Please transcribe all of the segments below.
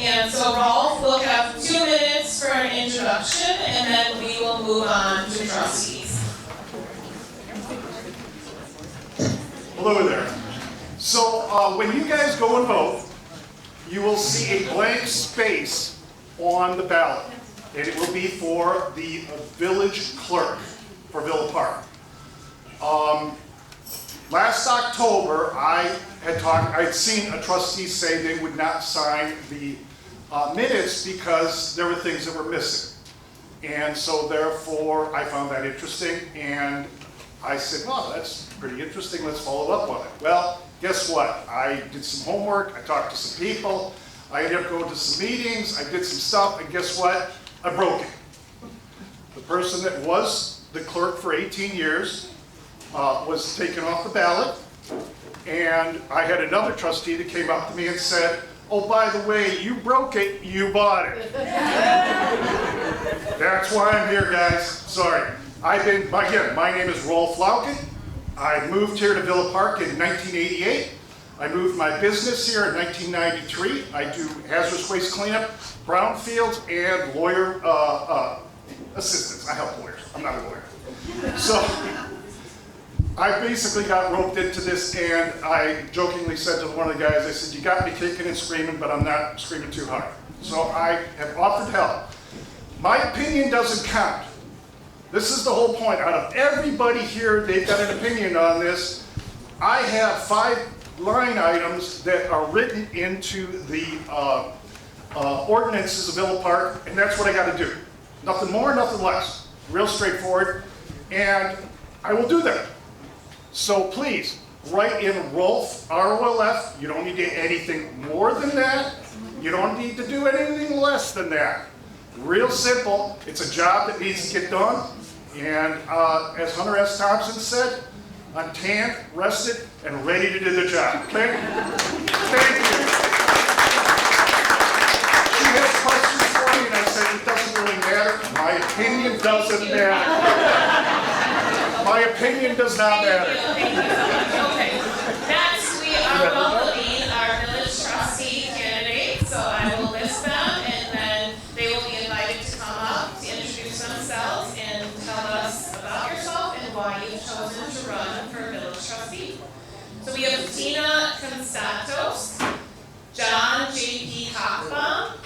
And so Rolf will have 2 minutes for an introduction, and then we will move on to trustees. Hello there. So when you guys go and vote, you will see a blank space on the ballot. And it will be for the village clerk for Villa Park. Last October, I'd seen a trustee say they would not sign the minutes because there were things that were missing. And so therefore, I found that interesting, and I said, well, that's pretty interesting, let's follow up on it. Well, guess what? I did some homework, I talked to some people, I ended up going to some meetings, I did some stuff, and guess what? I broke it. The person that was the clerk for 18 years was taken off the ballot, and I had another trustee that came up to me and said, oh, by the way, you broke it, you bought it. That's why I'm here, guys. Sorry. Again, my name is Rolf Lauken. I moved here to Villa Park in 1988. I moved my business here in 1993. I do hazardous waste cleanup, brownfields, and lawyer assistance. I help lawyers. I'm not a lawyer. So I basically got roped into this, and I jokingly said to one of the guys, I said, you got me kicking and screaming, but I'm not screaming too hard. So I have offered help. My opinion doesn't count. This is the whole point. Out of everybody here, they've got an opinion on this. I have 5 line items that are written into the ordinances of Villa Park, and that's what I got to do. Nothing more, nothing less. Real straightforward, and I will do that. So please, write in Rolf, R-O-L-F. You don't need to do anything more than that. You don't need to do anything less than that. Real simple. It's a job that needs to get done. And as Hunter S. Thompson said, I'm tanned, rested, and ready to do the job. Okay? Thank you. She has questions for me, and I said, it doesn't really matter. My opinion doesn't matter. My opinion does not matter. Thank you so much. Okay. Next, we are welcoming our village trustee candidates. So I will list them, and then they will be invited to come up to introduce themselves and tell us about yourself and why you've chosen to run for village trustee. So we have Tina Constantos, John J.P. Hochbaum,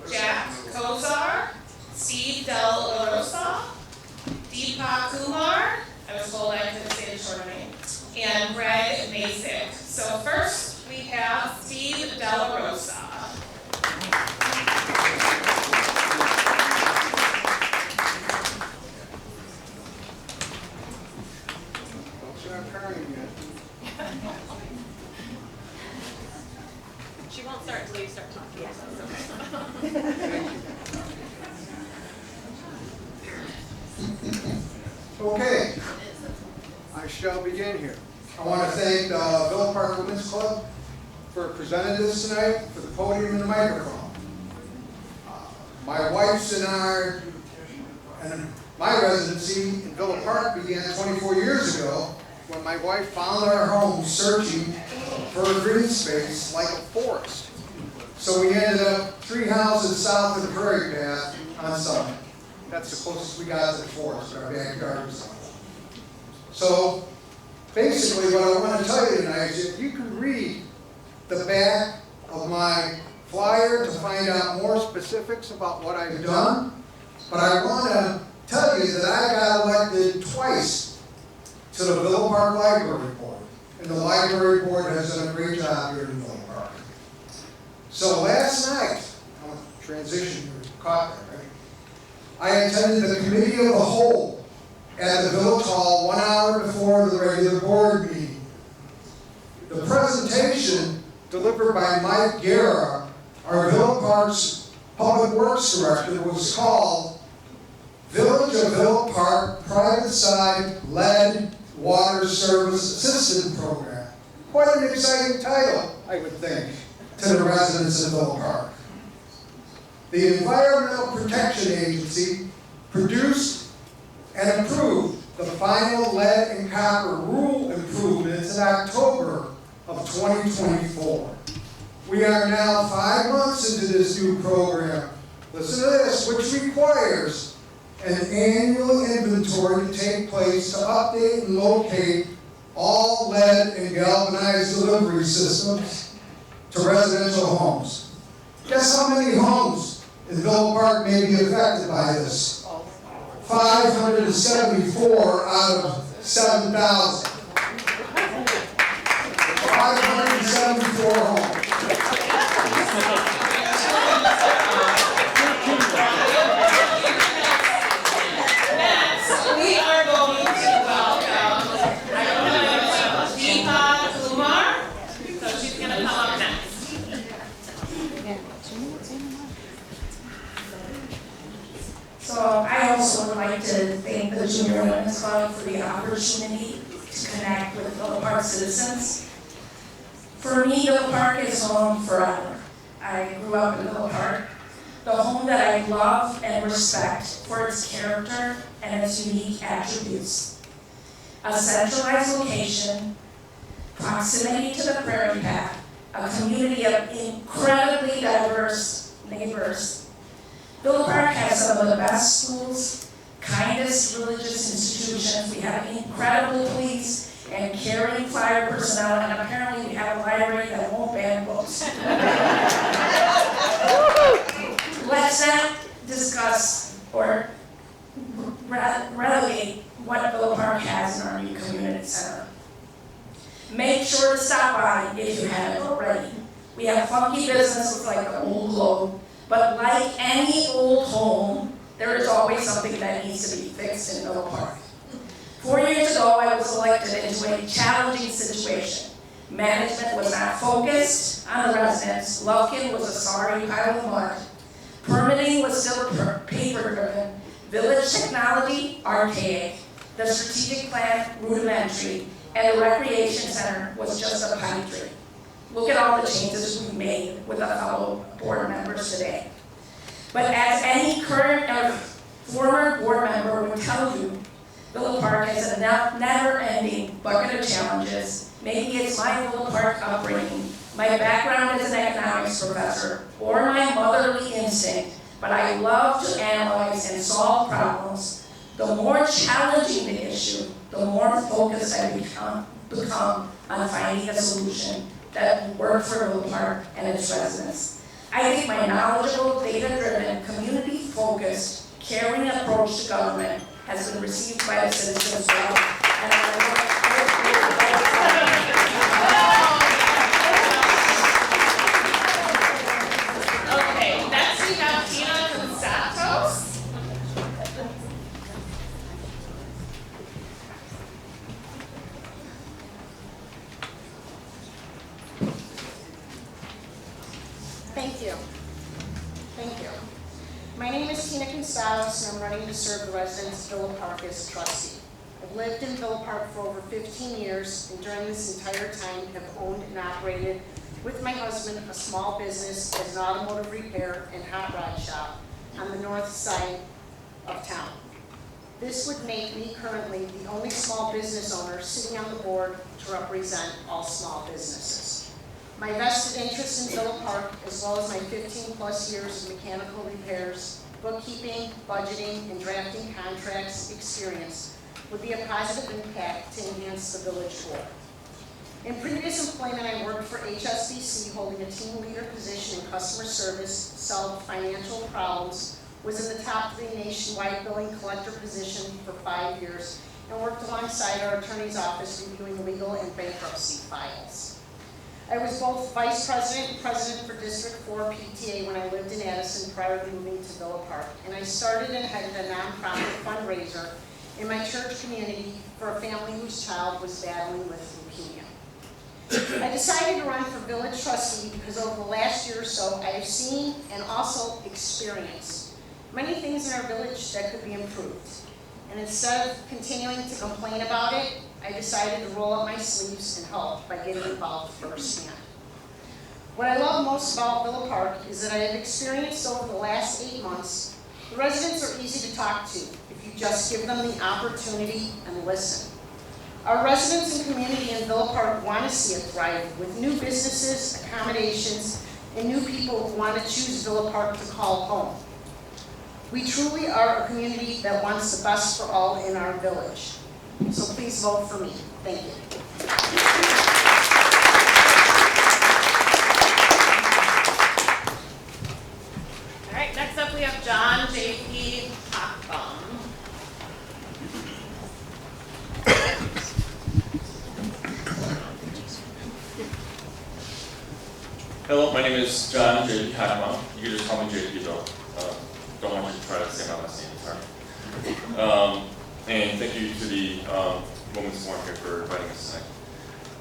Jack Kozar, Steve Del La Rosa, Deepak Kumar, I was told I couldn't say the short name, and Greg Masick. So first we have Steve De La Rosa. She won't start until you start talking. Yes, that's okay. Okay, I shall begin here. I want to thank the Villa Park Women's Club for presenting this tonight, for the podium and the microphone. My wife's and my residency in Villa Park began 24 years ago when my wife found our home searching for a green space like a forest. So we ended up 3 houses south of the Prairie Path on Summit. That's the closest we got to the forest, our backyard was. So basically what I want to tell you tonight is that you can read the back of my flyer to find out more specifics about what I've done, but I want to tell you that I got elected twice to the Villa Park Library Board, and the Library Board has done a great job here in Villa Park. So last night, I'm going to transition, you caught that, right? I attended the Committee of the Whole at the Village Hall 1 hour before the regular board meeting. The presentation delivered by Mike Guerra, our Villa Park's Public Works Director, was called Village of Villa Park Private Side Lead Water Service Assistance Program. Quite an exciting title, I would think, to the residents of Villa Park. The Environmental Protection Agency produced and approved the final lead and copper rule improvements in October of 2024. We are now 5 months into this new program. Listen to this, which requires an annual inventory to take place to update and locate all lead and galvanized delivery systems to residential homes. Guess how many homes in Villa Park may be affected by this? 574 out of 7,000. 574 homes. Next, we are going to welcome, I don't know, Deepa Kumar. So she's going to come up next. So I also would like to thank the Junior Women's Club for the opportunity to connect with Villa Park citizens. For me, Villa Park is home forever. I grew up in Villa Park, the home that I love and respect for its character and its unique attributes. A centralized location, proximity to the prairie path, a community of incredibly diverse neighbors. Villa Park has some of the best schools, kindest religious institutions. We have incredible police and caring fire personnel, and apparently we have a library that won't ban books. Let's not discuss or relegate what Villa Park has in our new community center. Make sure to stop by if you haven't already. We have funky businesses like the Old Globe, but like any old home, there is always something that needs to be fixed in Villa Park. 4 years ago, I was elected into a challenging situation. Management was not focused on the residents. Lufkin was a sorry pile of mud. Permitting was still paper-driven. Village technology, archaic. The strategic plan, rudimentary. And the recreation center was just a pipe dream. Look at all the changes we made with our fellow board members today. But as any current or former board member would tell you, Villa Park is a never-ending bucket of challenges. Maybe it's my Villa Park upbringing, my background as an economics professor, or my motherly instinct, but I love to analyze and solve problems. The more challenging the issue, the more focused I become on finding a solution that will work for Villa Park and its residents. I think my knowledgeable, data-driven, community-focused, caring approach to government has been received by the citizens well, and Okay, next we have Tina Consatos. Thank you. Thank you. My name is Tina Consatos, and I'm running to serve the residents of Villa Park as a trustee. I've lived in Villa Park for over 15 years, and during this entire time have owned and operated with my husband a small business as an automotive repair and hot rod shop on the north side of town. This would make me currently the only small business owner sitting on the board to represent all small businesses. My vested interest in Villa Park, as well as my 15+ years of mechanical repairs, bookkeeping, budgeting, and drafting contracts experience would be a positive impact to enhance the village board. In previous employment, I worked for HSBC, holding a team leader position in customer service, solved financial problems, was in the top 3 nationwide billing collector position for 5 years, and worked alongside our attorney's office reviewing legal and bankruptcy files. I was both vice president and president for District 4 PTA when I lived in Addison prior to moving to Villa Park, and I started and headed a nonprofit fundraiser in my church community for a family whose child was battling with leukemia. I decided to run for village trustee because over the last year or so I have seen and also experienced many things in our village that could be improved. And instead of continuing to complain about it, I decided to roll up my sleeves and help by getting involved firsthand. What I love most about Villa Park is that I have experienced over the last 8 months, the residents are easy to talk to if you just give them the opportunity and listen. Our residents and community in Villa Park want to see it thrive with new businesses, accommodations, and new people who want to choose Villa Park to call home. We truly are a community that wants the best for all in our village. So please vote for me. Thank you. All right, next up we have John J.P. Hockbaum. Hello, my name is John J.P. Hockbaum. You can just call me J.P. though. Don't want you to try to say my last name, sorry. And thank you to the Women's Forum here for inviting us tonight.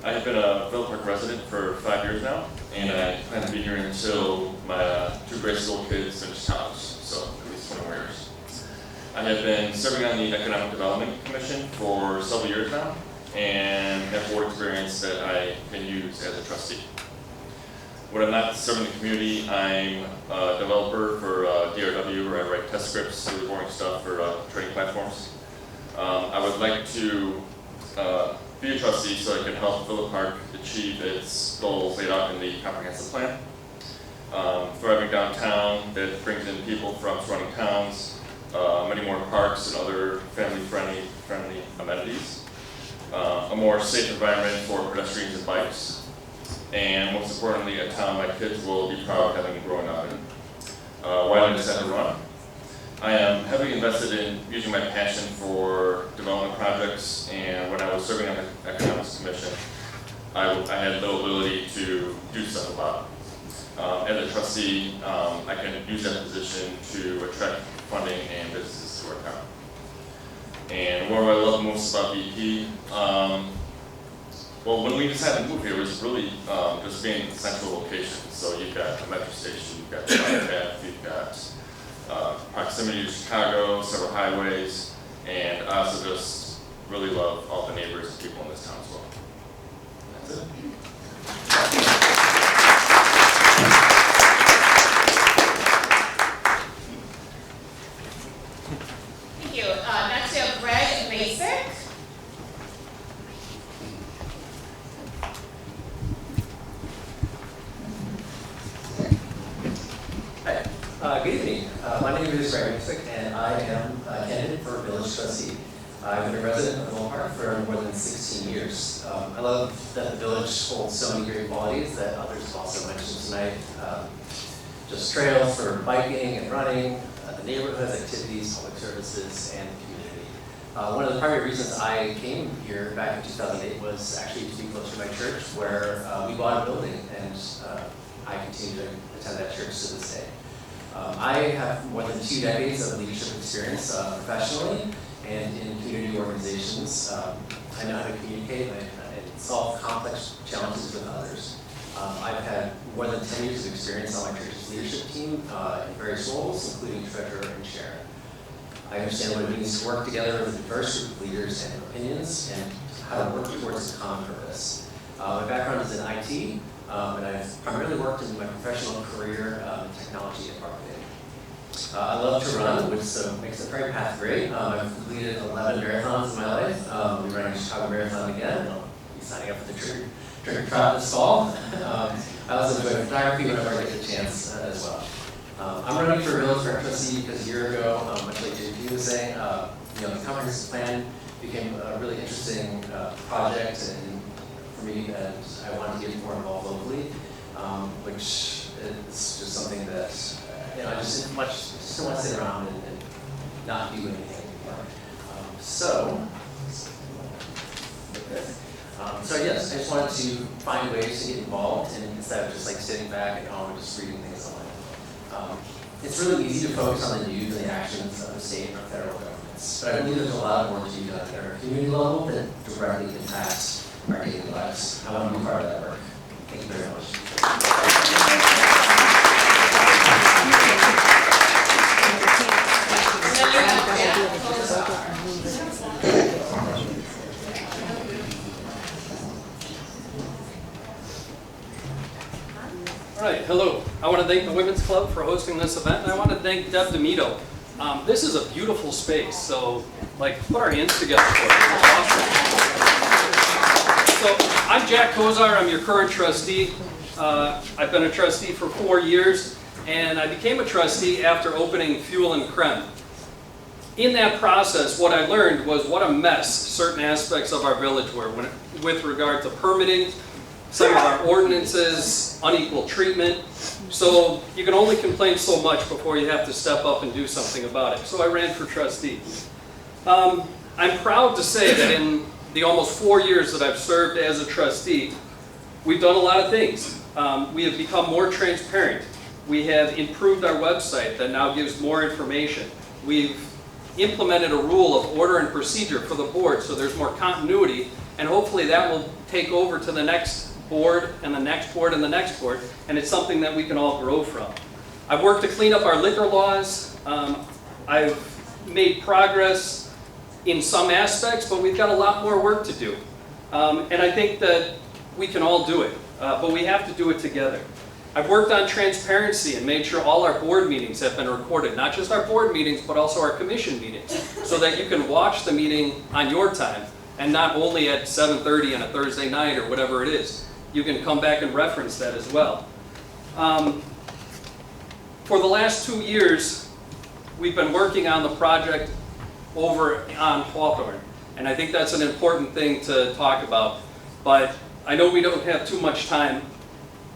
I have been a Villa Park resident for 5 years now, and I plan to be here until my 2 grade school kids finish college, so at least 20 more years. I have been serving on the Economic Development Commission for several years now, and have board experience that I can use as a trustee. When I'm not serving the community, I'm a developer for DRW, where I write test scripts, really boring stuff for trading platforms. I would like to be a trustee so I can help Villa Park achieve its goals laid out in the comprehensive plan. Thriving downtown that brings in people from surrounding towns, many more parks and other family-friendly amenities, a more safe environment for pedestrians and bikes, and most importantly, a town my kids will be proud of having grown up in. Why did I decide to run? I am heavily invested in using my passion for development projects, and when I was serving on the Economics Commission, I had little ability to do stuff about it. As a trustee, I can use that position to attract funding and businesses to our town. And what I love most about VP, well, when we decided to move here, it was really just being in a central location. So you've got a metro station, you've got the bike path, you've got proximity to Chicago, several highways, and I also just really love all the neighbors and people in this town as well. That's it. Thank you. Next we have Greg Basic. Good evening. My name is Greg Basic, and I am a candidate for village trustee. I've been a resident of Villa Park for more than 16 years. I love that the village holds so many great qualities that others have also mentioned tonight. Just trails for biking and running, the neighborhoods, activities, public services, and the community. One of the primary reasons I came here back in 2008 was actually to be close to my church, where we bought a building, and I continue to attend that church to this day. I have more than 2 decades of leadership experience professionally and in community organizations. I know how to communicate and solve complex challenges with others. I've had more than 10 years of experience on my church's leadership team in various roles, including treasurer and chair. I understand what it means to work together with a diverse group of leaders and opinions, and how to work towards a common purpose. My background is in IT, and I've primarily worked in my professional career in technology and marketing. I love to run, which makes the career path great. I've completed 11 marathons in my life. I'll be running the Chicago Marathon again. I'll be signing up for the Trigger Trot this fall. I also enjoy photography whenever I get the chance as well. I'm running for village park trustee because a year ago, much like JP was saying, the comprehensive plan became a really interesting project for me, and I wanted to get more involved locally, which is just something that I just didn't want to sit around and not do anything anymore. So yes, I just wanted to find ways to get involved, and instead of just like sitting back at home and just reading things online. It's really easy to focus on the news and the actions of the state and federal governments, but I believe there's a lot more to be done at our community level that directly impacts our daily lives. I want to be part of that work. Thank you very much. All right, hello. I want to thank the Women's Club for hosting this event, and I want to thank Deb DeMito. This is a beautiful space, so put our hands together for it. It's awesome. So I'm Jack Kozar, I'm your current trustee. I've been a trustee for 4 years, and I became a trustee after opening Fuel and Creme. In that process, what I learned was what a mess certain aspects of our village were with regard to permitting, some of our ordinances, unequal treatment. So you can only complain so much before you have to step up and do something about it. So I ran for trustee. I'm proud to say that in the almost 4 years that I've served as a trustee, we've done a lot of things. We have become more transparent. We have improved our website that now gives more information. We've implemented a rule of order and procedure for the board so there's more continuity, and hopefully that will take over to the next board and the next board and the next board, and it's something that we can all grow from. I've worked to clean up our liquor laws. I've made progress in some aspects, but we've got a lot more work to do. And I think that we can all do it, but we have to do it together. I've worked on transparency and made sure all our board meetings have been recorded, not just our board meetings, but also our commission meetings, so that you can watch the meeting on your time and not only at 7:30 on a Thursday night or whatever it is. You can come back and reference that as well. For the last 2 years, we've been working on the project over on Hawthorne, and I think that's an important thing to talk about, but I know we don't have too much time.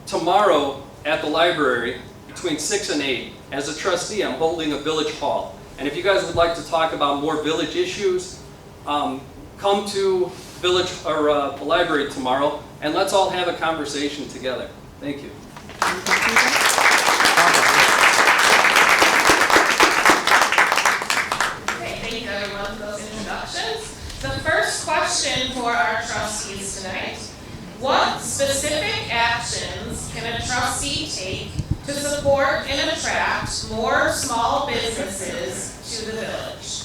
Tomorrow at the library, between 6 and 8, as a trustee, I'm holding a village hall. And if you guys would like to talk about more village issues, come to village or the library tomorrow, and let's all have a conversation together. Thank you. Okay, thank you everyone for those introductions. The first question for our trustees tonight: what specific actions can a trustee take to support and attract more small businesses to the village?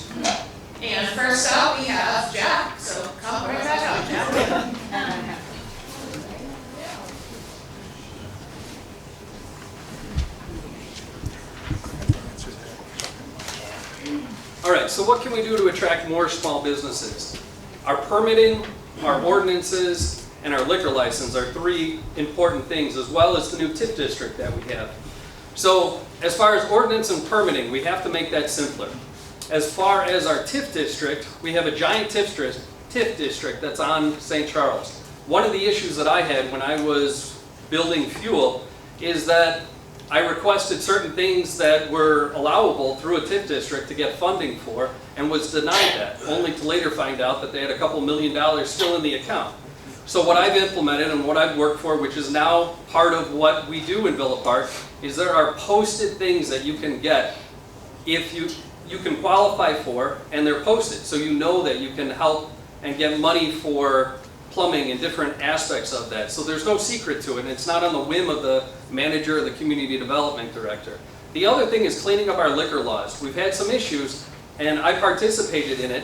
And first up, we have Jack, so come right back up, Jack. All right, so what can we do to attract more small businesses? Our permitting, our ordinances, and our liquor license are 3 important things, as well as the new TIF district that we have. So as far as ordinance and permitting, we have to make that simpler. As far as our TIF district, we have a giant TIF district that's on St. Charles. One of the issues that I had when I was building Fuel is that I requested certain things that were allowable through a TIF district to get funding for, and was denied that, only to later find out that they had a couple $1 million still in the account. So what I've implemented and what I've worked for, which is now part of what we do in Villa Park, is there are posted things that you can get if you can qualify for, and they're posted, so you know that you can help and get money for plumbing and different aspects of that. So there's no secret to it, and it's not on the whim of the manager or the community development director. The other thing is cleaning up our liquor laws. We've had some issues, and I participated in it.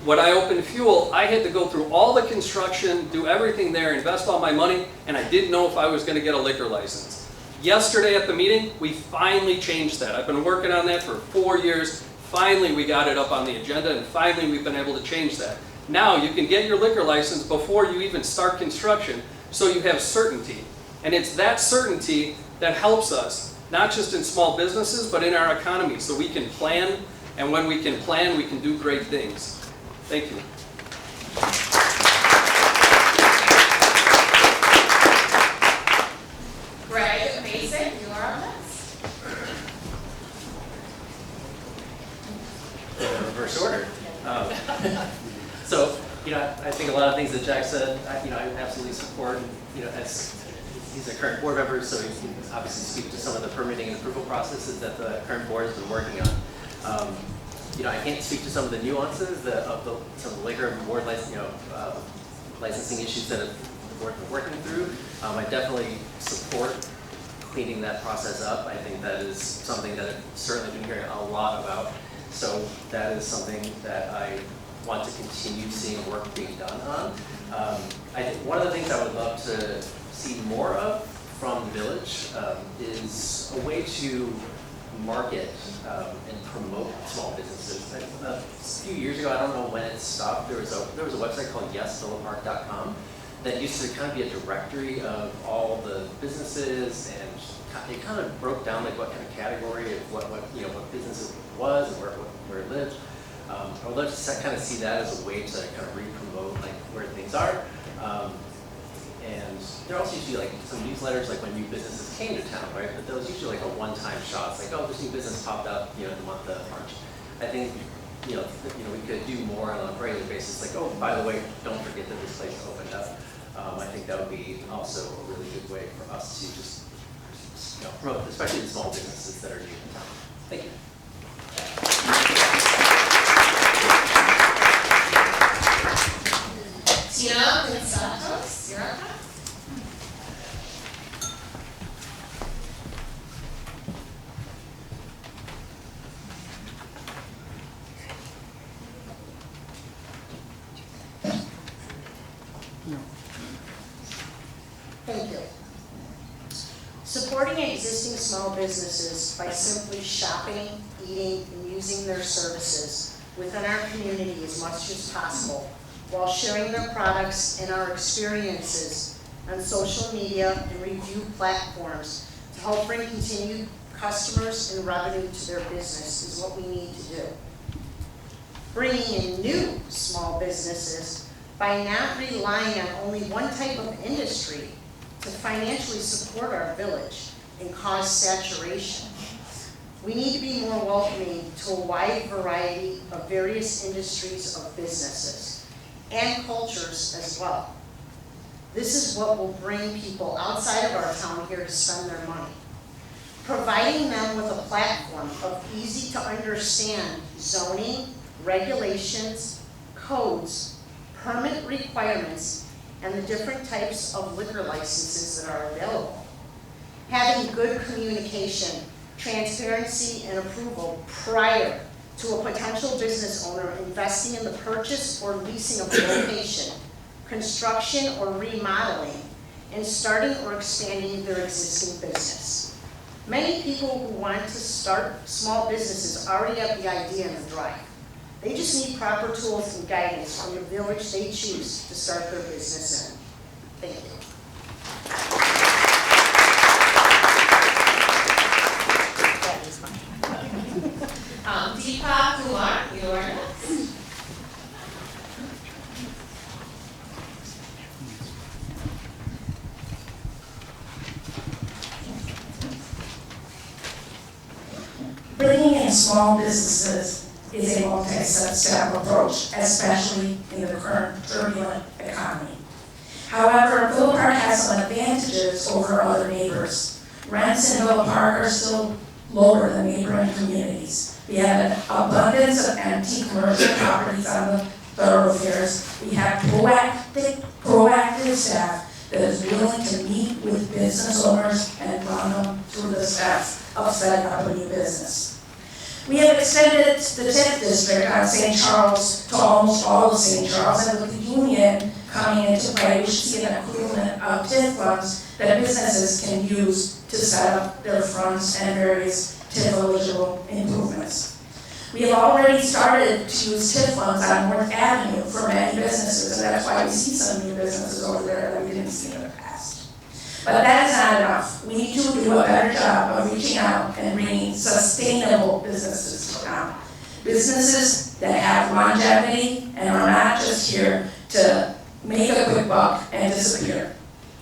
When I opened Fuel, I had to go through all the construction, do everything there, invest all my money, and I didn't know if I was going to get a liquor license. Yesterday at the meeting, we finally changed that. I've been working on that for 4 years. Finally, we got it up on the agenda, and finally, we've been able to change that. Now, you can get your liquor license before you even start construction, so you have certainty. And it's that certainty that helps us, not just in small businesses, but in our economy, so we can plan, and when we can plan, we can do great things. Thank you. Greg Mason, you are up next. Reverse order. So, I think a lot of things that Jack said, I absolutely support. As he's a current board member, so he can obviously speak to some of the permitting and approval processes that the current board has been working on. I can't speak to some of the nuances of some of the liquor and board licensing issues that the board has been working through. I definitely support cleaning that process up. I think that is something that I've certainly been hearing a lot about. So that is something that I want to continue seeing work being done on. I think one of the things I would love to see more of from the village is a way to market and promote small businesses. A few years ago, I don't know when it stopped, there was a website called yesvillapark.com that used to kind of be a directory of all the businesses, and it kind of broke down like what kind of category of what business it was and where it lived. I would love to kind of see that as a way to kind of re-promote like where things are. And there also used to be like some newsletters like when new businesses came to town, right? But those usually like a one-time shot. It's like, oh, this new business popped up, in the month of March. I think, we could do more on a regular basis. Like, oh, by the way, don't forget that this place opened up. I think that would be also a really good way for us to just promote, especially the small businesses that are new in town. Thank you. Tina Constantos, you're up. Thank you. Supporting existing small businesses by simply shopping, eating, and using their services within our community as much as possible, while sharing their products and our experiences on social media and review platforms to help bring continued customers and revenue to their business is what we need to do. Bringing in new small businesses by not relying on only one type of industry to financially support our village and cause saturation. We need to be more welcoming to a wide variety of various industries of businesses and cultures as well. This is what will bring people outside of our town here to spend their money. Providing them with a platform of easy to understand zoning, regulations, codes, permit requirements, and the different types of liquor licenses that are available. Having good communication, transparency, and approval prior to a potential business owner investing in the purchase or leasing of a location, construction or remodeling, and starting or expanding their existing business. Many people who want to start small businesses already have the idea in the drive. They just need proper tools and guidance from the village they choose to start their business in. Thank you. Deepa Kumar, you are next. Bringing in small businesses is a multi-step approach, especially in the current turbulent economy. However, Villa Park has some advantages over other neighbors. Rents in Villa Park are still lower than neighboring communities. We have an abundance of empty commercial properties on the thoroughfares. We have proactive staff that is willing to meet with business owners and run them through the steps of setting up a new business. We have extended the TIF district on St. Charles to almost all of St. Charles, and with the union coming into play, we should see an accruement of TIF funds that businesses can use to set up their fronts and various TIF-eligible improvements. We have already started to use TIF funds on North Avenue for many businesses, and that's why we see some new businesses over there that we didn't see in the past. But that is not enough. We need to do a better job of reaching out and bringing sustainable businesses to town. Businesses that have longevity and are not just here to make a quick buck and disappear.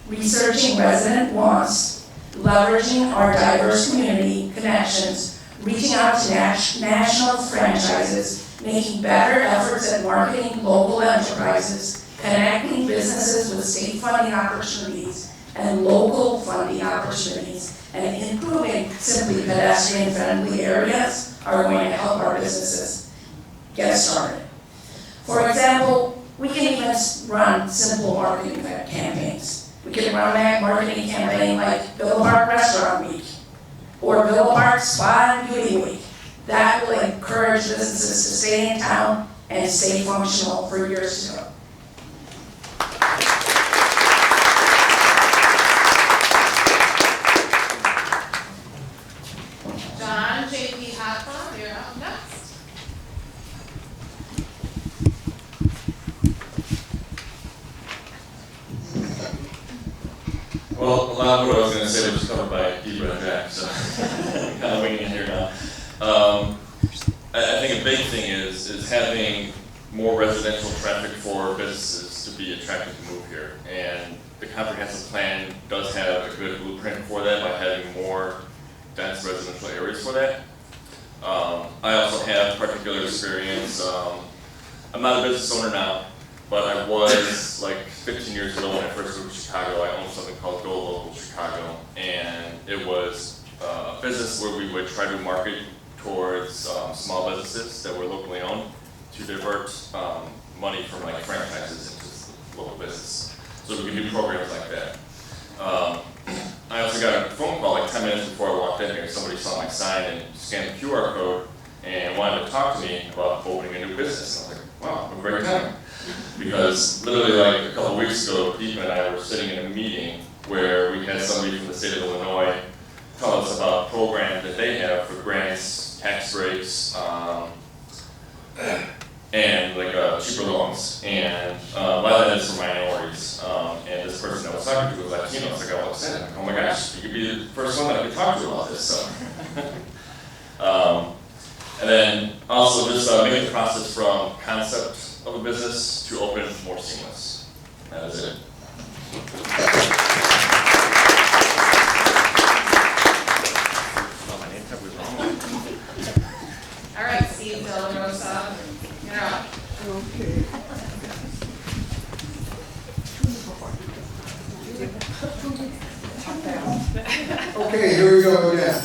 Researching resident wants, leveraging our diverse community connections, reaching out to national franchises, making better efforts at marketing local enterprises, connecting businesses with state funding opportunities and local funding opportunities, and improving simply pedestrian-friendly areas are going to help our businesses get started. For example, we can even run simple marketing campaigns. We can run a marketing campaign like Villa Park Restaurant Week or Villa Park Spa and Beauty Week. That will encourage businesses to stay in town and stay functional for years to come. John J.P. Hoffman, you're up next. Well, a lot of what I was going to say was covered by Deborah and Jack, so I'm kind of winging it here now. I think a big thing is having more residential traffic for businesses to be attracted to move here. And the comprehensive plan does have a good blueprint for that by having more dense residential areas for that. I also have particular experience. I'm not a business owner now, but I was like 15 years ago when I first moved to Chicago. I owned something called Go Local Chicago, and it was a business where we would try to market towards small businesses that were locally owned to divert money from like franchises into local business. So we could do programs like that. I also got a phone call like 10 minutes before I walked in here. Somebody saw my sign and scanned the QR code and wanted to talk to me about opening a new business. And I was like, wow, what a great time. Because literally like a couple weeks ago, Pete and I were sitting in a meeting where we had somebody from the state of Illinois tell us about programs that they have for grants, tax breaks, and like cheaper loans. And a lot of that is for minorities. And this person I was talking to was Latino, so I got all excited. Like, oh my gosh, you could be the first one that I could talk to about this. So. And then also just make the process from concept of a business to open more seamless. That is it. All right, Steve De La Rosa, you're up. Okay. Okay, here we go again.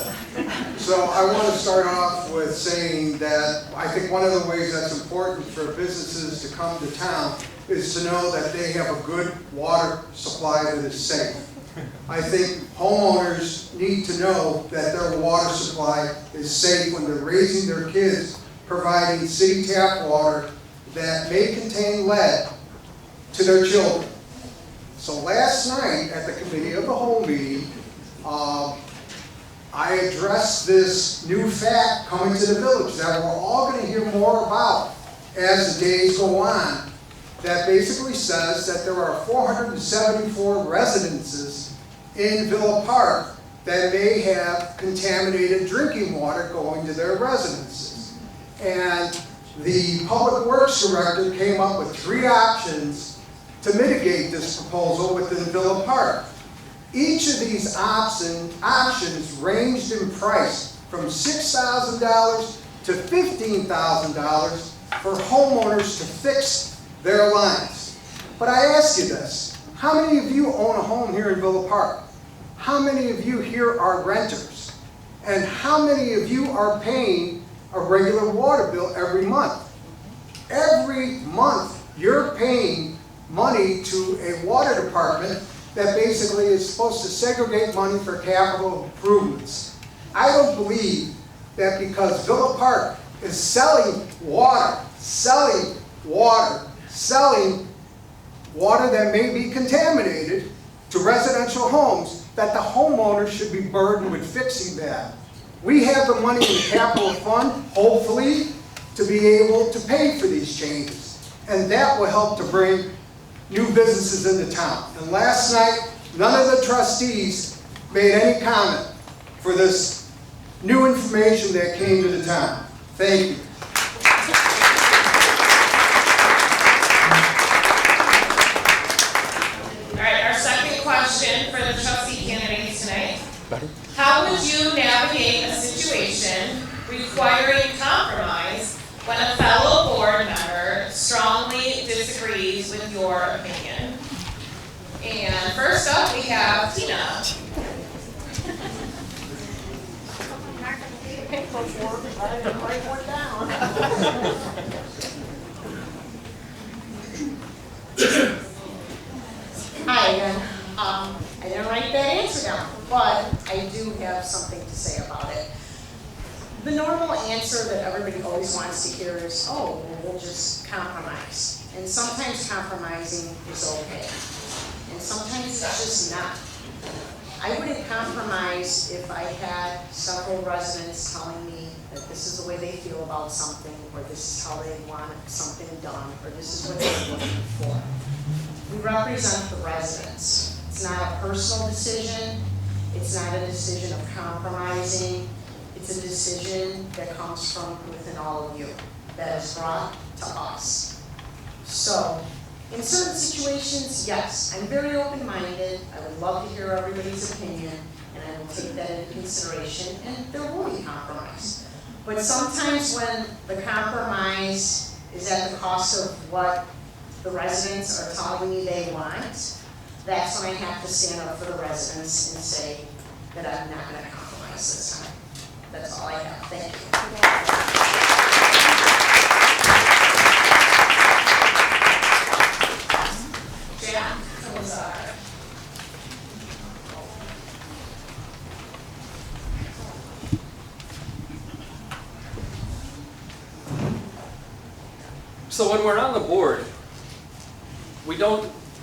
So I want to start off with saying that I think one of the ways that's important for businesses to come to town is to know that they have a good water supply that is safe. I think homeowners need to know that their water supply is safe when they're raising their kids, providing city tap water that may contain lead to their children. So last night at the committee of the whole meeting, I addressed this new fact coming to the village that we're all going to hear more about as the days go on, that basically says that there are 474 residences in Villa Park that may have contaminated drinking water going to their residences. And the Public Works Director came up with 3 options to mitigate this proposal within Villa Park. Each of these options ranged in price from $6,000 to $15,000 for homeowners to fix their lines. But I ask you this, how many of you own a home here in Villa Park? How many of you here are renters? And how many of you are paying a regular water bill every month? Every month you're paying money to a water department that basically is supposed to segregate money for capital improvements. I don't believe that because Villa Park is selling water that may be contaminated to residential homes, that the homeowners should be burdened with fixing that. We have the money in the capital fund, hopefully, to be able to pay for these changes. And that will help to bring new businesses into town. And last night, none of the trustees made any comment for this new information that came to the town. Thank you. All right, our second question for the trustee candidates tonight. How would you navigate a situation requiring compromise when a fellow board member strongly disagrees with your opinion? And first up, we have Tina. Hi again. I didn't write that answer down, but I do have something to say about it. The normal answer that everybody always wants to hear is, oh, well, we'll just compromise. And sometimes compromising is okay. And sometimes it's just not. I wouldn't compromise if I had several residents telling me that this is the way they feel about something, or this is how they want something done, or this is what they're looking for. We represent the residents. It's not a personal decision. It's not a decision of compromising. It's a decision that comes from within all of you, that is brought to us. So, in certain situations, yes, I'm very open-minded. I would love to hear everybody's opinion, and I will take that into consideration, and there will be compromise. But sometimes when the compromise is at the cost of what the residents are telling me they want, that's when I have to stand up for the residents and say that I'm not going to compromise this time. That's all I have. Thank you. Jack Salazar. So when we're on the board,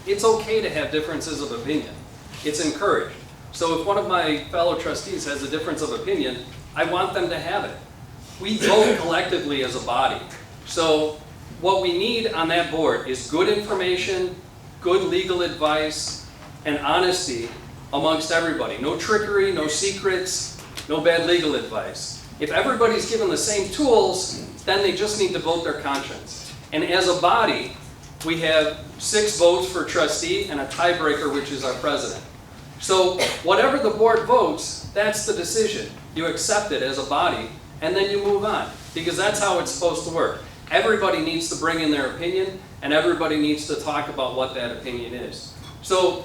it's okay to have differences of opinion. It's encouraged. So if one of my fellow trustees has a difference of opinion, I want them to have it. We vote collectively as a body. So what we need on that board is good information, good legal advice, and honesty amongst everybody. No trickery, no secrets, no bad legal advice. If everybody's given the same tools, then they just need to vote their conscience. And as a body, we have 6 votes for trustee and a tiebreaker, which is our president. So whatever the board votes, that's the decision. You accept it as a body, and then you move on, because that's how it's supposed to work. Everybody needs to bring in their opinion, and everybody needs to talk about what that opinion is. So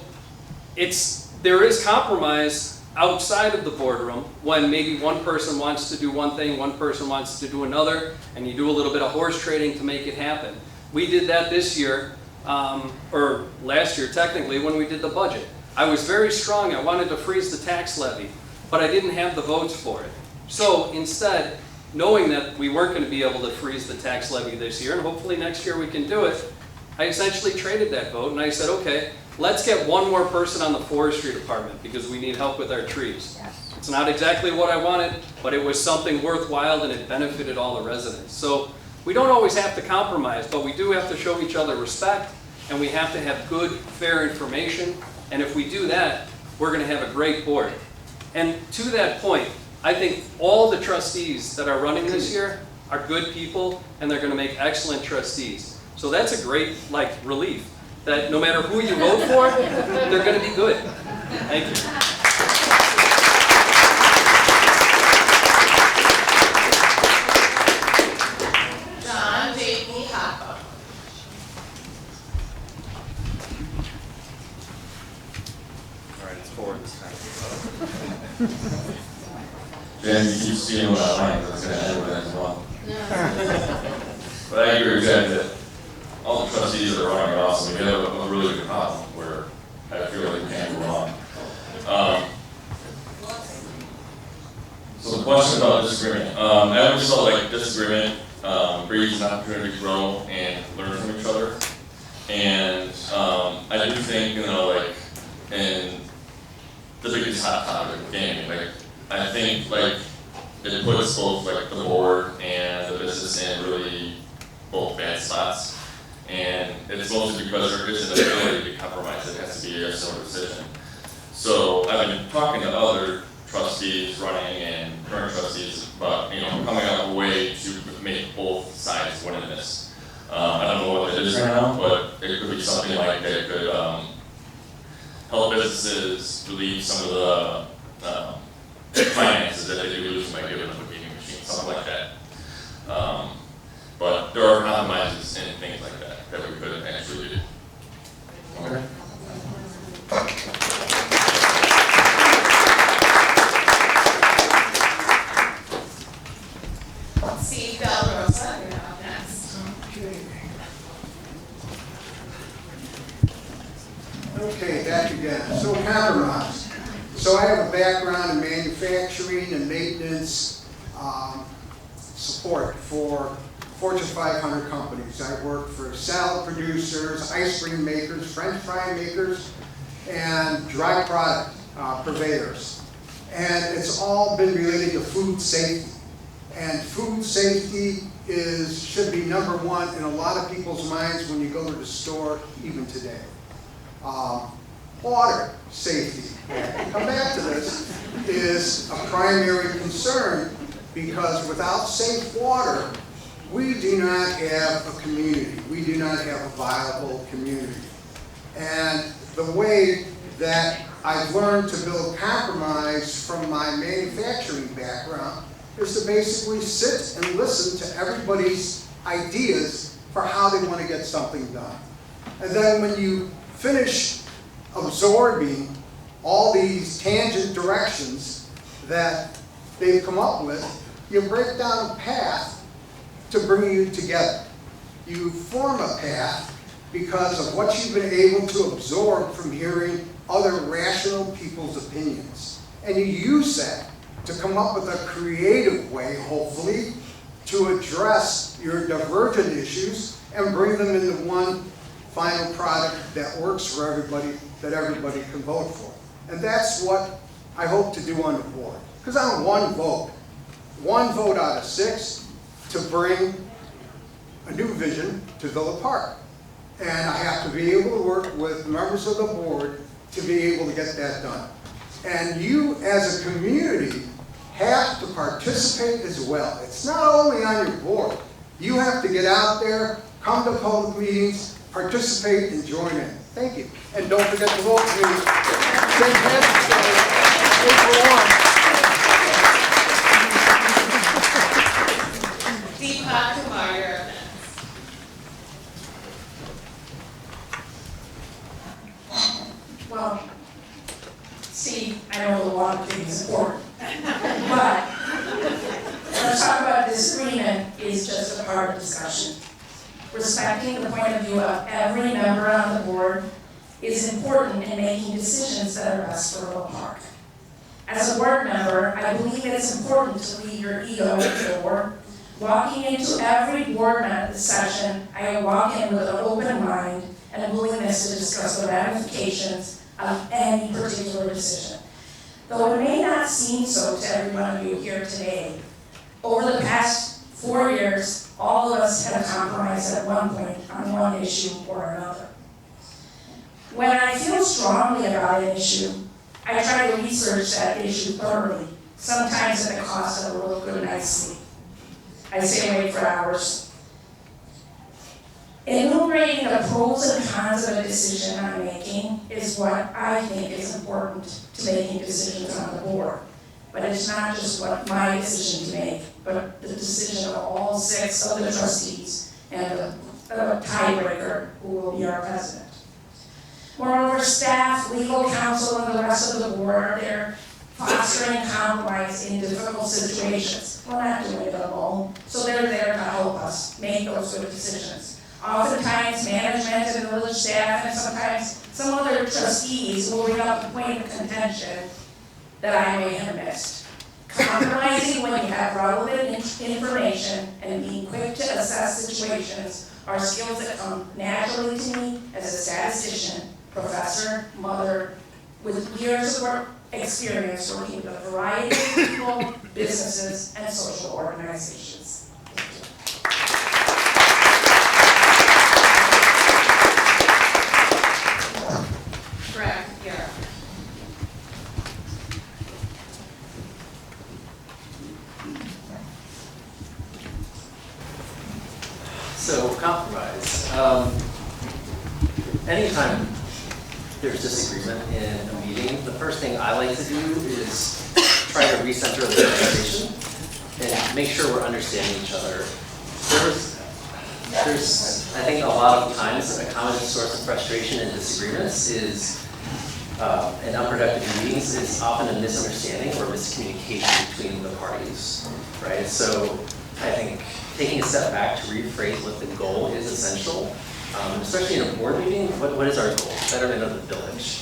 there is compromise outside of the boardroom when maybe one person wants to do one thing, one person wants to do another, and you do a little bit of horse trading to make it happen. We did that this year, or last year technically, when we did the budget. I was very strong. I wanted to freeze the tax levy, but I didn't have the votes for it. So instead, knowing that we weren't going to be able to freeze the tax levy this year, and hopefully next year we can do it, I essentially traded that vote, and I said, okay, let's get one more person on the forestry department because we need help with our trees. It's not exactly what I wanted, but it was something worthwhile and it benefited all the residents. So we don't always have to compromise, but we do have to show each other respect, and we have to have good, fair information. And if we do that, we're going to have a great board. And to that point, I think all the trustees that are running this year are good people, and they're going to make excellent trustees. So that's a great relief, that no matter who you vote for, they're going to be good. Thank you. John J.P. Hoppa. All right, it's 4 this time. Jen, you keep stealing my line, that's going to end with that as well. But I agree exactly that all the trustees that are running are awesome. We have a really good problem where I feel like we can't go wrong. So the question about disagreement. I always felt like disagreement breeds an opportunity to grow and learn from each other. And I do think, in the biggest hot topic of gaming, I think it puts both the board and the business in really both bad spots. And it's mostly because there isn't an ability to compromise. It has to be a similar decision. So I've been talking to other trustees running and current trustees about coming up with a way to make both sides win in this. I don't know what it is right now, but it could be something like that could help businesses relieve some of the finances that they do lose by giving them a gaming machine, something like that. But there are compromises and things like that we could actually do. Okay. Steve Del Rosa, you're up next. Okay, back again. So compromise. So I have a background in manufacturing and maintenance support for Fortune 500 companies. I work for salad producers, ice cream makers, French fry makers, and dry product purveyors. And it's all been related to food safety. And food safety should be number one in a lot of people's minds when you go to the store, even today. Water safety, come back to this, is a primary concern because without safe water, we do not have a community. We do not have a viable community. And the way that I've learned to build compromise from my manufacturing background is to basically sit and listen to everybody's ideas for how they want to get something done. And then when you finish absorbing all these tangent directions that they've come up with, you break down a path to bring you together. You form a path because of what you've been able to absorb from hearing other rational people's opinions. And you use that to come up with a creative way, hopefully, to address your divergent issues and bring them into one final product that works for everybody, that everybody can vote for. And that's what I hope to do on the board. Because I'm one vote out of 6 to bring a new vision to Villa Park. And I have to be able to work with members of the board to be able to get that done. And you as a community have to participate as well. It's not only on your board. You have to get out there, come to public meetings, participate and join in. Thank you. And don't forget to vote for me. St. Patrick's Day, April 1. Deepak Kumar, you're up next. Well, see, I know the water thing is important, but let's talk about disagreement is just a part of discussion. Respecting the point of view of every member on the board is important in making decisions that are best for Villa Park. As a board member, I believe it's important to leave your ego at the door. Walking into every board session, I walk in with an open mind and a willingness to discuss the ramifications of any particular decision. Though it may not seem so to every one of you here today, over the past 4 years, all of us have compromised at one point on one issue or another. When I feel strongly about an issue, I try to research that issue thoroughly, sometimes at the cost of a real good night's sleep. I stay awake for hours. Enumerating the pros and cons of a decision I'm making is what I think is important to making decisions on the board. But it's not just what my decision to make, but the decision of all 6 of the trustees and the tiebreaker who will be our president. Moreover, staff, legal counsel, and the rest of the board are there fostering compromise in difficult situations. We're not doing it alone, so they're there to help us make those good decisions. Oftentimes, management and village staff and sometimes some other trustees will bring up a point of contention that I may have missed. Compromising when you have relevant information and being quick to assess situations are skills that come naturally to me as a statistician, professor, mother, with years of work experience working with a variety of people, businesses, and social organizations. Greg, you're up. So compromise. Anytime there's disagreement in a meeting, the first thing I like to do is try to recenter the organization and make sure we're understanding each other. There's I think a lot of times a common source of frustration and disagreements is and unproductive meetings is often a misunderstanding or miscommunication between the parties, right? So I think taking a step back to rephrase what the goal is essential, especially in a board meeting. What is our goal? Betterment of the village.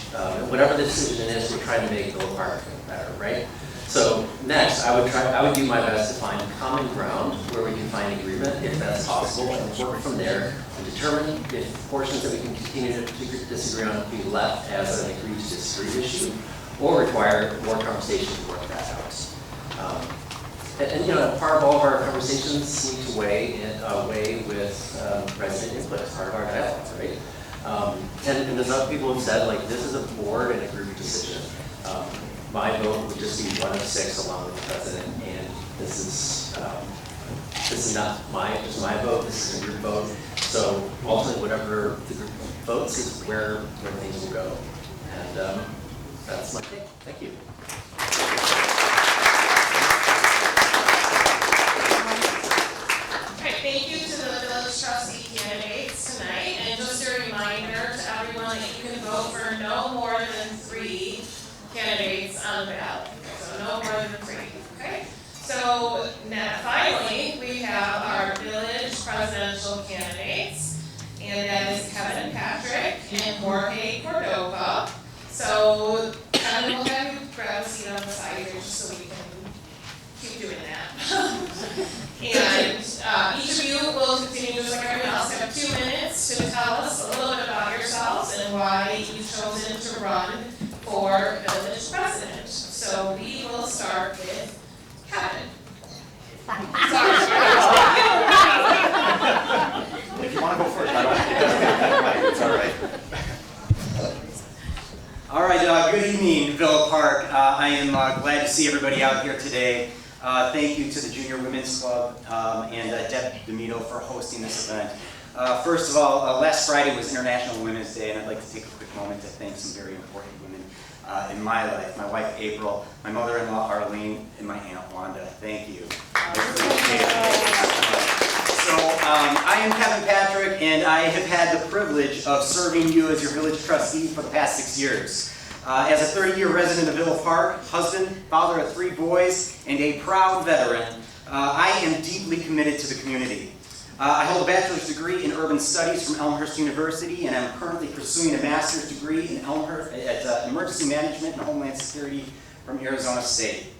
Whatever the decision is, we're trying to make Villa Park better, right? So next, I would do my best to find common ground where we can find agreement, if that's possible, and work from there and determine if portions that we can continue to disagree on be left as an agree to disagree issue, or require more conversation to work that out. And you know, part of all of our conversations need to weigh with resident input as part of our dialogue, right? And there's other people who've said, like, this is a board and a group decision. My vote would just be 1 of 6 along with the president, and this is not just my vote, this is a group vote. So ultimately, whatever the group votes is where things will go. And that's my take. Thank you. Thank you to the village trustee candidates tonight, and just a reminder to everyone that you can vote for no more than 3 candidates on the ballot. So no more than 3, okay? So now finally, we have our village presidential candidates, and that is Kevin Patrick and Jorge Cordova. So Kevin, we'll have you grab a seat on the side here just so we can keep doing that. And each of you will continue, just like everyone else, have 2 minutes to tell us a little bit about yourselves and why you've chosen to run for village president. So we will start with Kevin. Sorry. If you want to go first, I don't. It's all right. All right, good evening, Villa Park. I am glad to see everybody out here today. Thank you to the Junior Women's Club and Deputy DeMito for hosting this event. First of all, last Friday was International Women's Day, and I'd like to take a quick moment to thank some very important women in my life. My wife, April, my mother-in-law, Arlene, and my Aunt Wanda. Thank you. So, I am Kevin Patrick, and I have had the privilege of serving you as your village trustee for the past 6 years. As a 30-year resident of Villa Park, husband, father of 3 boys, and a proud veteran, I am deeply committed to the community. I hold a bachelor's degree in urban studies from Elmhurst University, and I'm currently pursuing a master's degree in emergency management and homeland security from Arizona State.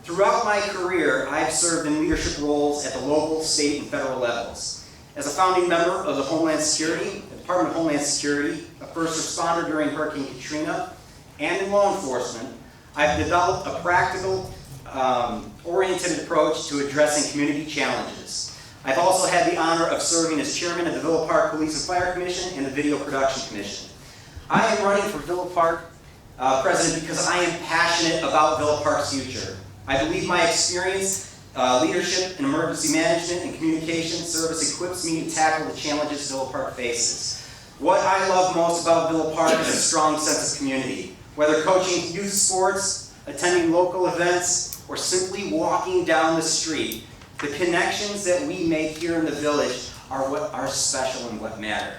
Throughout my career, I've served in leadership roles at the local, state, and federal levels. As a founding member of the Homeland Security, the Department of Homeland Security, a first responder during Hurricane Katrina, and in law enforcement, I've developed a practical, oriented approach to addressing community challenges. I've also had the honor of serving as chairman of the Villa Park Police and Fire Commission and the Video Production Commission. I am running for Villa Park president because I am passionate about Villa Park's future. I believe my experience, leadership in emergency management and communication service equips me to tackle the challenges Villa Park faces. What I love most about Villa Park is a strong sense of community. Whether coaching youth sports, attending local events, or simply walking down the street, the connections that we make here in the village are what are special and what matter.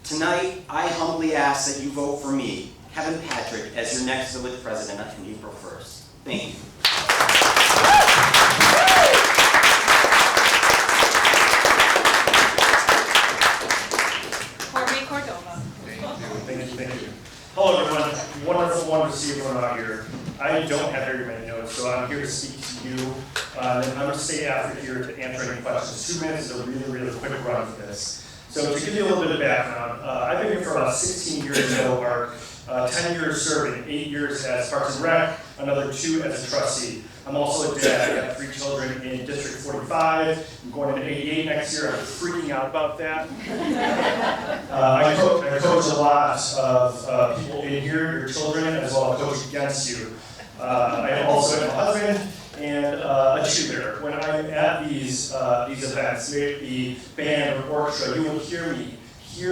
Tonight, I humbly ask that you vote for me, Kevin Patrick, as your next village president on April 1st. Thank you. Jorge Cordova. Thank you. Hello everyone, wonderful to see everyone out here. I don't have very many notes, so I'm here to speak to you. And I'm going to stay after here to answer any questions. 2 minutes is a really quick run for this. So to give you a little bit of background, I've been here for about 16 years in Villa Park, 10 years serving, 8 years as Parks and Rec, another 2 as a trustee. I'm also a dad. I got 3 children in District 45. I'm going into 88 next year. I'm freaking out about that. I coach a lot of people in here, your children, as well as coach against you. I also have a husband and a cheerleader. When I'm at these events, may it be band or orchestra, you will hear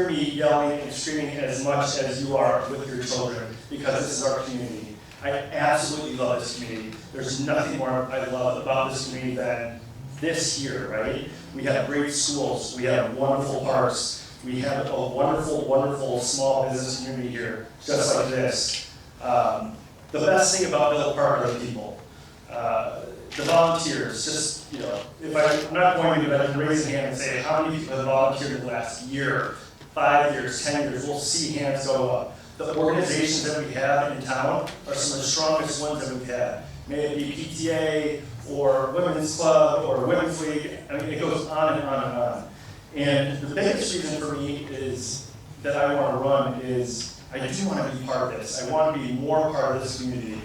me yelling and screaming as much as you are with your children, because this is our community. I absolutely love this community. There's nothing more I love about this community than this here, right? We have great schools, we have wonderful parks, we have a wonderful small business community here, just like this. The best thing about Villa Park are the people. The volunteers, just, if I'm not going to, but I can raise a hand and say, how many people have volunteered in the last year, 5 years, 10 years, we'll see hands go up. The organizations that we have in town are some of the strongest ones that we've had. May it be PTA, or Women's Club, or Women's League, I mean, it goes on and on and on. And the biggest reason for me is that I want to run is I do want to be part of this. I want to be more part of this community.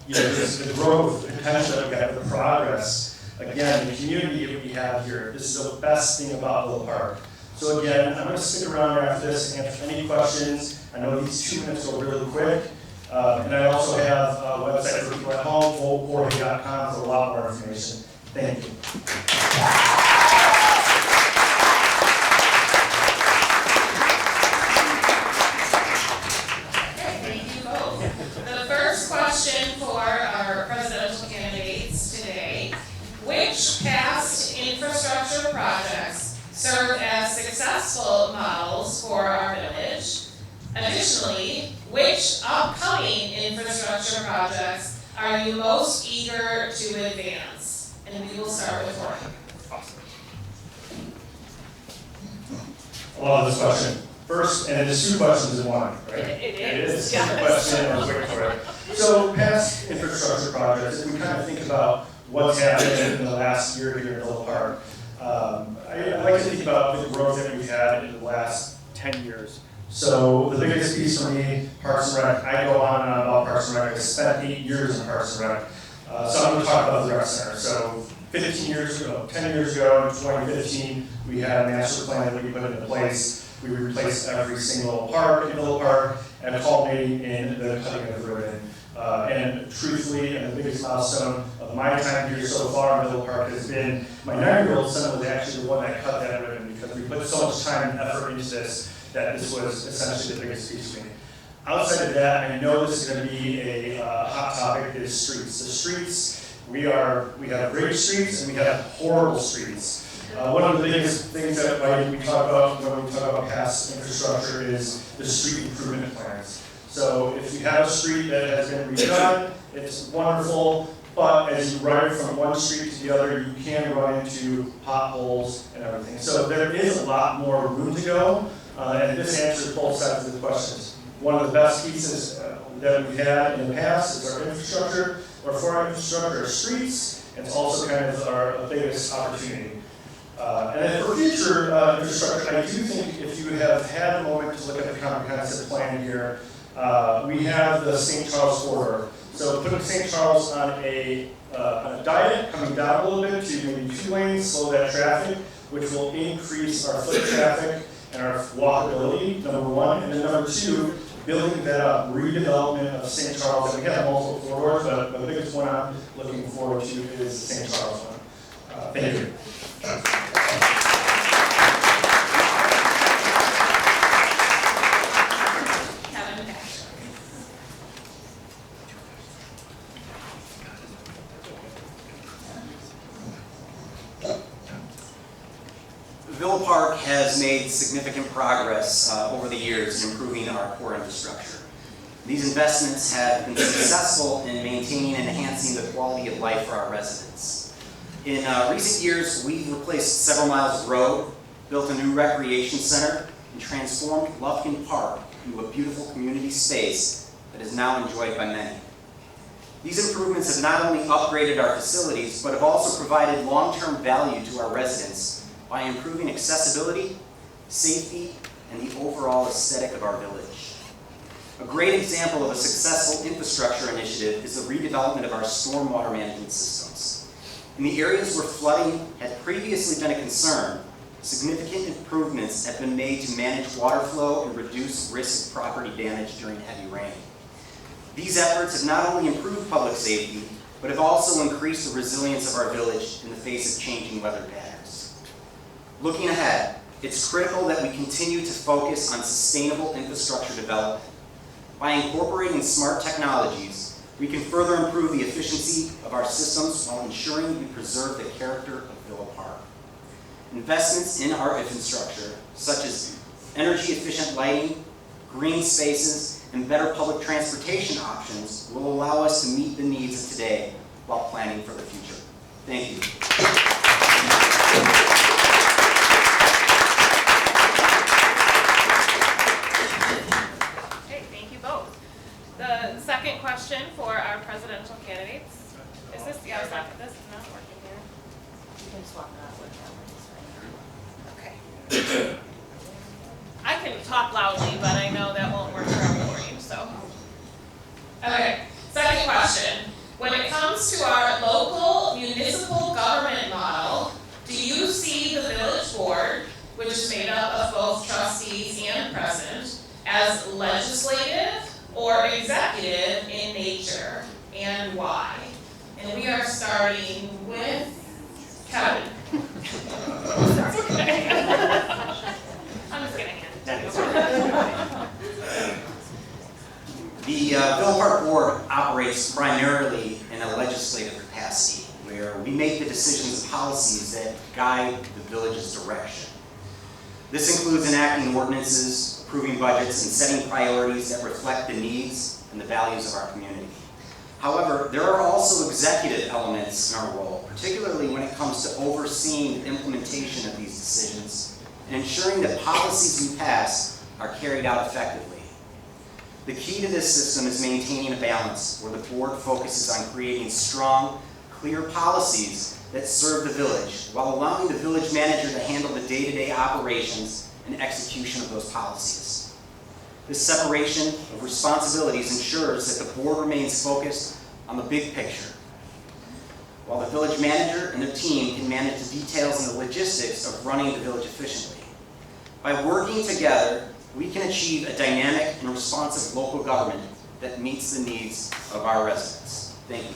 Just the growth, the potential that we have, the progress. Again, the community that we have here, this is the best thing about Villa Park. So again, I'm going to stick around after this and answer any questions. I know these 2 minutes go really quick. And I also have a website for people at home, votecorey.com, for a lot more information. Thank you. Thank you both. The first question for our presidential candidates today: which past infrastructure projects served as successful models for our village? Additionally, which upcoming infrastructure projects are you most eager to advance? And we will start with Jordan. I love this question. First, and it's 2 questions in one, right? It is. yes. Question and a quick for it. So past infrastructure projects, if we kind of think about what's happened in the last year here in Villa Park, I like to think about the growth that we've had in the last 10 years. So the biggest piece for me, Parks and Rec, I go on and on about Parks and Rec. I spent 8 years in Parks and Rec. So I'm going to talk about the rec center. So 10 years ago, in 2015, we had a master plan that we put into place. We replaced every single park in Villa Park and culminating in the cutting of the ribbon. And truthfully, and the biggest milestone of my time here so far in Villa Park has been my 9-year-old son was actually the one that cut that ribbon, because we put so much time and effort into this that this was essentially the biggest piece for me. Outside of that, I know this is going to be a hot topic, is streets. The streets, we have great streets and we have horrible streets. One of the biggest things that we talk about when we talk about past infrastructure is the street improvement plans. So if you have a street that has been redone, it's wonderful, but as you ride from one street to the other, you can run into potholes and everything. So there is a lot more room to go, and this answers both sides of the questions. One of the best pieces that we've had in the past is our infrastructure, or for our infrastructure, our streets, and it's also kind of our biggest opportunity. And then for future infrastructure, I do think if you have had a moment to look at the comprehensive plan here, we have the St. Charles corridor. So putting St. Charles on a diet, coming down a little bit to maybe 2 lanes, slow that traffic, which will increase our foot traffic and our walkability, number 1. And then number 2, building that up, redevelopment of St. Charles. And we have multiple corridors, but the biggest one I'm looking forward to is the St. Charles one. Thank you. Villa Park has made significant progress over the years in improving our core infrastructure. These investments have been successful in maintaining and enhancing the quality of life for our residents. In recent years, we've replaced several miles of road, built a new recreation center, and transformed Lufkin Park into a beautiful community space that is now enjoyed by many. These improvements have not only upgraded our facilities, but have also provided long-term value to our residents by improving accessibility, safety, and the overall aesthetic of our village. A great example of a successful infrastructure initiative is the redevelopment of our stormwater management systems. In the areas where flooding had previously been a concern, significant improvements have been made to manage water flow and reduce risk of property damage during heavy rain. These efforts have not only improved public safety, but have also increased the resilience of our village in the face of changing weather patterns. Looking ahead, it's critical that we continue to focus on sustainable infrastructure development. By incorporating smart technologies, we can further improve the efficiency of our systems while ensuring we preserve the character of Villa Park. Investments in our infrastructure, such as energy-efficient lighting, green spaces, and better public transportation options, will allow us to meet the needs of today while planning for the future. Thank you. The second question for our presidential candidates. Is this, yeah, this is not working here. You can swap that with that one. Okay. I can talk loudly, but I know that won't starting with Kevin. Okay. I'm just gonna hand it to you. The Villa Park Board operates primarily in a legislative capacity, where we make the decisions and policies that guide the village's direction. This includes enacting ordinances, approving budgets, and setting priorities that reflect the needs and the values of our community. However, there are also executive elements in our role, particularly when it comes to overseeing the implementation of these decisions and ensuring that policies we pass are carried out effectively. The key to this system is maintaining a balance where the board focuses on creating strong, clear policies that serve the village, while allowing the village manager to handle the day-to-day operations and execution of those policies. This separation of responsibilities ensures that the board remains focused on the big picture, while the village manager and their team can manage the details and the logistics of running the village efficiently. By working together, we can achieve a dynamic and responsive local government that meets the needs of our residents. Thank you.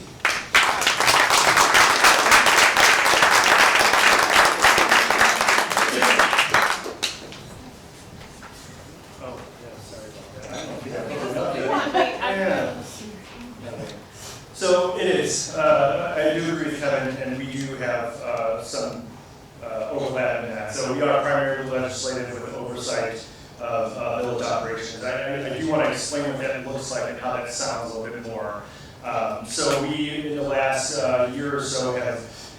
Oh, yeah, sorry about that. I don't know if you have anything. Yeah. So it is. I do agree with Kevin, and we do have some overlap in that. So we are primarily legislative with oversight of village operations. I do want to explain what that looks like and how that sounds a little bit more. So we, in the last year or so,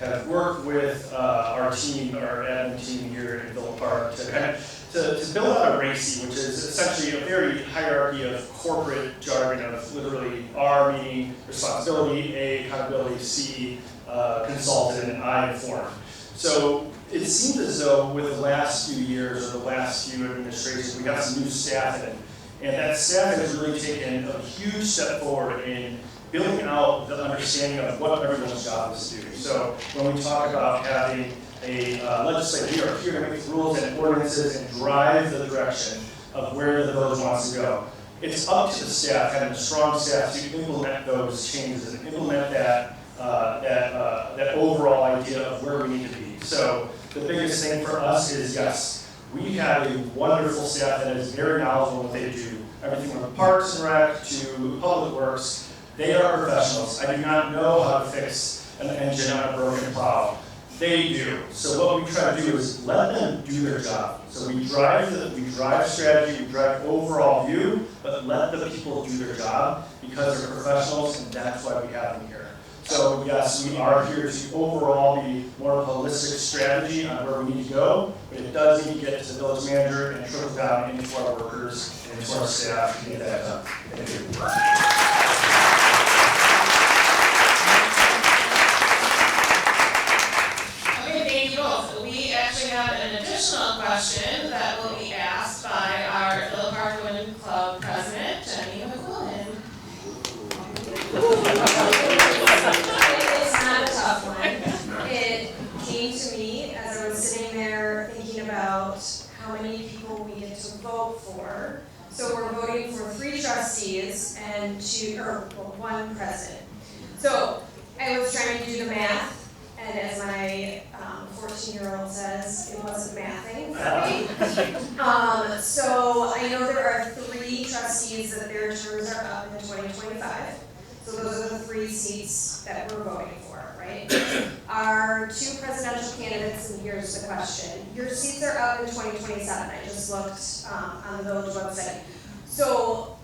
have worked with our team, our admin team here in Villa Park to kind of to build out a RACI, which is essentially a very hierarchy of corporate jargon of literally R meaning responsibility, A accountability, C consultant, and I informed. So it seems as though with the last few years or the last few administrations, we got some new staff in, and that staff has really taken a huge step forward in building out the understanding of what everyone's job is to do. So when we talk about having a legislature, we are here to make rules and ordinances and drive the direction of where the village wants to go. It's up to the staff, having a strong staff, to implement those changes and implement that overall idea of where we need to be. So the biggest thing for us is, yes, we have a wonderful staff that is very knowledgeable in what they do. Everything from the Parks and Rec to Public Works, they are professionals. I do not know how to fix an engine on a broken plow. They do. So what we try to do is let them do their job. So we drive strategy, we drive overall view, but let the people do their job because they're professionals, and that's why we have them here. So yes, we are here to overall be more of a holistic strategy on where we need to go, but it does need to get to the village manager and trickle down into our workers and into our staff to get that done. Thank you. We actually have an additional question that will be asked by our Villa Park Women's Club president, Jenny MacLeod. It's not a tough one. It came to me as I was sitting there thinking about how many people we get to vote for. So we're voting for 3 trustees and 1 president. So I was trying to do the math. And as my 14-year-old says, it wasn't mathing for me. So I know there are 3 trustees that their terms are up in 2025. So those are the 3 seats that we're voting for, right? Our 2 presidential candidates, and here's the question. Your seats are up in 2027. I just looked on the village website. So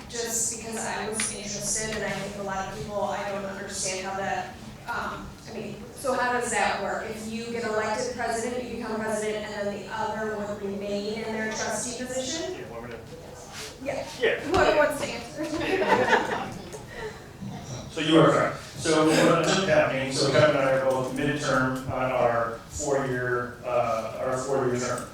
just because I was interested, and I think a lot of people, I don't understand how that, so how does that work? If you get elected president, you become president, and then the other would remain in their trustee position? Yeah. Who wants to answer? So you are correct. So what ended up happening, so Kevin and I are both midterm on our 4-year term.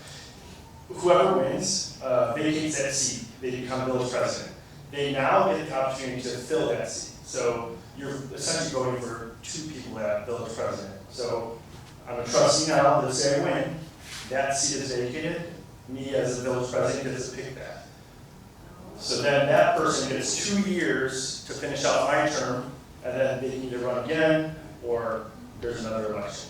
Whoever wins vacates that seat, they become village president. They now get the opportunity to fill that seat. So you're essentially voting for 2 people at village president. So I'm a trustee now, let's say I win, that seat is vacated, me as a village president gets to pick that. So then that person gets 2 years to finish out my term, and then they can either run again, or there's another election.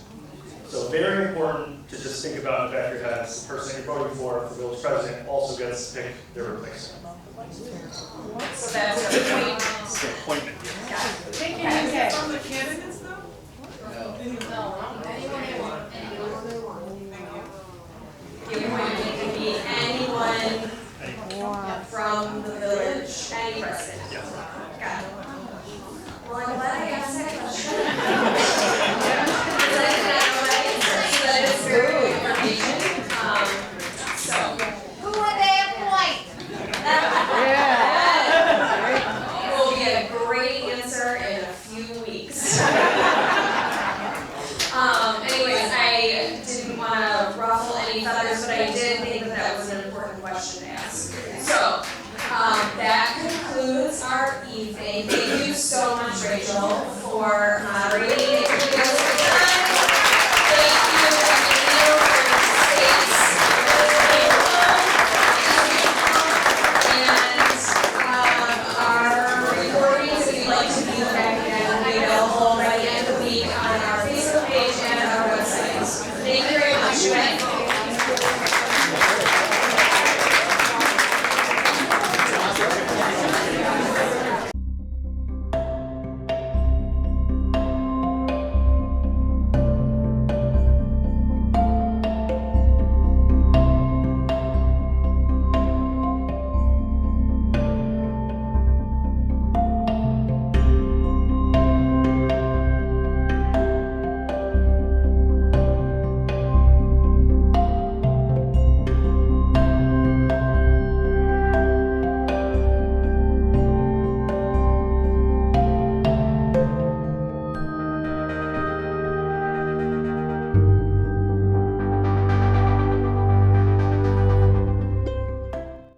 So very important to just think about the back of your head, the person that you're voting for village president, also gets to pick their replacement. So that's the point. It's the appointment. Can you get from the candidates though? The appointment can be anyone from the village, any president. Got it. Well, I'm glad I asked that question. Because I did not know that answer, so that is very good information. So, who would they appoint? Will be a great answer in a few weeks. Anyways, I didn't want to ruffle any feathers, but I did think that that was an important question to ask. So, that concludes our evening. Thank you so much, Rachel, for moderating